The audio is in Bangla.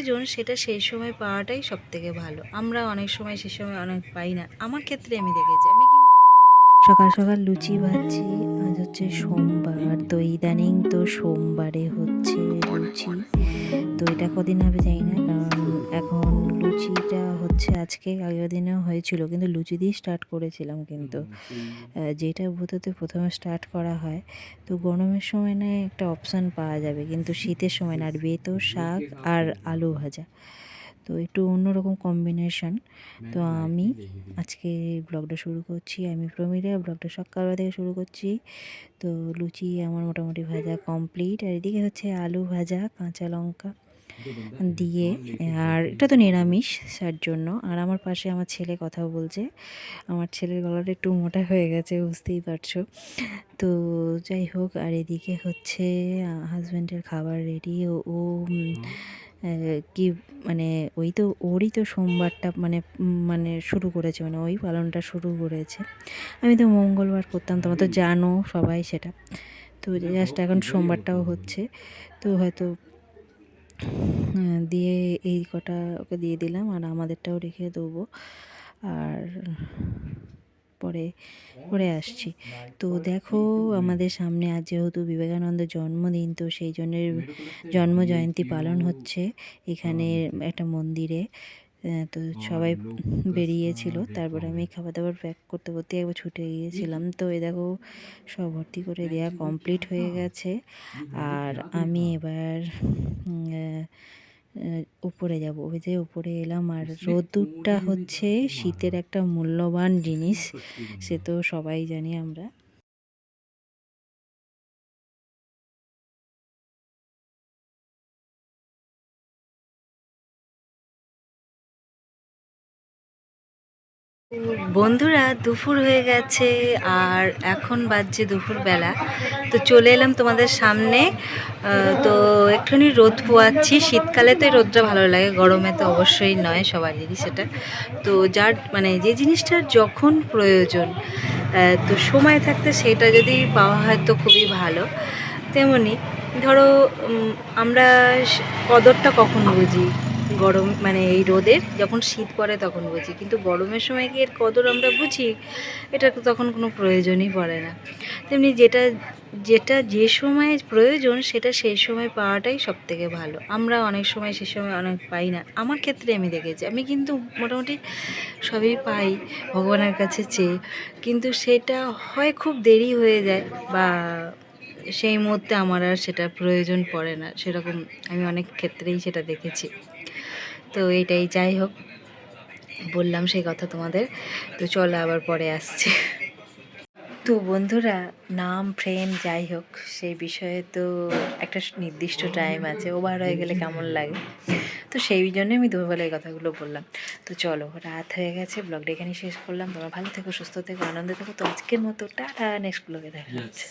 প্রয়োজন সেটা সেই সময় পাওয়াটাই সবথেকে ভালো। আমরা অনেক সময় সে সময় অনেক পাই না। আমার ক্ষেত্রে আমি দেখেছি। আমি কিন্তু সকাল সকাল লুচি ভাজছি। আজ হচ্ছে সোমবার, তো ইদানিং তো সোমবারে হচ্ছে লুচি। তো এটা কদিন হবে জানি না, কারণ এখন লুচিটা হচ্ছে আজকে, আগের দিনেও হয়েছিল, কিন্তু লুচি দিয়ে স্টার্ট করেছিলাম। কিন্তু যেটা ভূততে প্রথমে স্টার্ট করা হয়, তো গরমের সময় না একটা অপশান পাওয়া যাবে, কিন্তু শীতের সময় না। আর বেতো শাক আর আলু ভাজা, তো একটু অন্যরকম কম্বিনেশন। তো আমি আজকে ব্লগটা শুরু করছি, আমি প্রমিলা ব্লগটা সকালবেলা থেকে শুরু করছি। তো লুচি আমার মোটামুটি ভাজা কমপ্লিট, আর এদিকে হচ্ছে আলু ভাজা কাঁচা লঙ্কা দিয়ে। আর এটা তো নিরামিষ তার জন্য। আর আমার পাশে আমার ছেলে কথা বলছে। আমার ছেলের গলাটা একটু মোটা হয়ে গেছে, বুঝতেই পারছো। তো যাই হোক, আর এদিকে হচ্ছে হাজব্যান্ডের খাবার রেডি। ও কি মানে ওই তো ওরই তো সোমবারটা মানে মানে শুরু করেছে, মানে ওই পালনটা শুরু করেছে। আমি তো মঙ্গলবার করতাম, তোমরা তো জানো সবাই সেটা। তো জাস্ট এখন সোমবারটাও হচ্ছে, তো হয়তো দিয়ে এই কটা ওকে দিয়ে দিলাম, আর আমাদেরটাও রেখে দেবো। আর পরে করে আসছি। তো দেখো, আমাদের সামনে আজ যেহেতু বিবেকানন্দের জন্মদিন, তো সেই জন্যের জন্ম জয়ন্তী পালন হচ্ছে এখানে একটা মন্দিরে। তো সবাই বেরিয়েছিল, তারপরে আমি খাবার দাবার প্যাক করতে করতে একবার ছুটে গিয়েছিলাম। তো এই দেখো, সব ভর্তি করে দেওয়া কমপ্লিট হয়ে গেছে। আর আমি এবার উপরে যাব। ওই যে উপরে এলাম, আর রোদ্দুরটা হচ্ছে শীতের একটা মূল্যবান জিনিস, সে তো সবাই জানি আমরা। বন্ধুরা, দুপুর হয়ে গেছে আর এখন বাজছে দুপুরবেলা। তো চলে এলাম তোমাদের সামনে। তো একটুখানি রোদ পোয়াচ্ছি। শীতকালে তো এই রোদটা ভালো লাগে, গরমে তো অবশ্যই নয়, সবারই সেটা। তো যার মানে যে জিনিসটার যখন প্রয়োজন, তো সময় থাকতে সেটা যদি পাওয়া হয় তো খুবই ভালো। তেমনি ধরো, আমরা কদরটা কখন বুঝি? গরম মানে এই রোদের যখন শীত পড়ে তখন বুঝি, কিন্তু গরমের সময় কি এর কদর আমরা বুঝি? এটা তো তখন কোনো প্রয়োজনই পড়ে না। তেমনি যেটা যেটা যে সময় প্রয়োজন সেটা সেই সময় পাওয়াটাই সবথেকে ভালো। আমরা অনেক সময় সে সময় অনেক পাই না। আমার ক্ষেত্রে আমি দেখেছি। আমি কিন্তু মোটামুটি সবই পাই ভগবানের কাছে চেয়ে, কিন্তু সেটা হয় খুব দেরি হয়ে যায়, বা সেই মুহূর্তে আমার আর সেটা প্রয়োজন পড়ে না সেরকম। আমি অনেক ক্ষেত্রেই সেটা দেখেছি। তো এইটাই, যাই হোক, বললাম সেই কথা তোমাদের। তো চলো আবার পরে আসছে। তো বন্ধুরা, নাম ফ্রেন্ড যাই হোক, সেই বিষয়ে তো একটা নির্দিষ্ট টাইম আছে, ওভার হয়ে গেলে কেমন লাগে। তো সেই জন্যই আমি দুপুরবেলা এই কথাগুলো বললাম। তো চলো, রাত হয়ে গেছে, ব্লগটা এখানেই শেষ করলাম। তোমরা ভালো থেকো, সুস্থ থেকো, আনন্দে থেকো। তো আজকের মতো টাটা, নেক্সট ব্লগে দেখা হচ্ছে।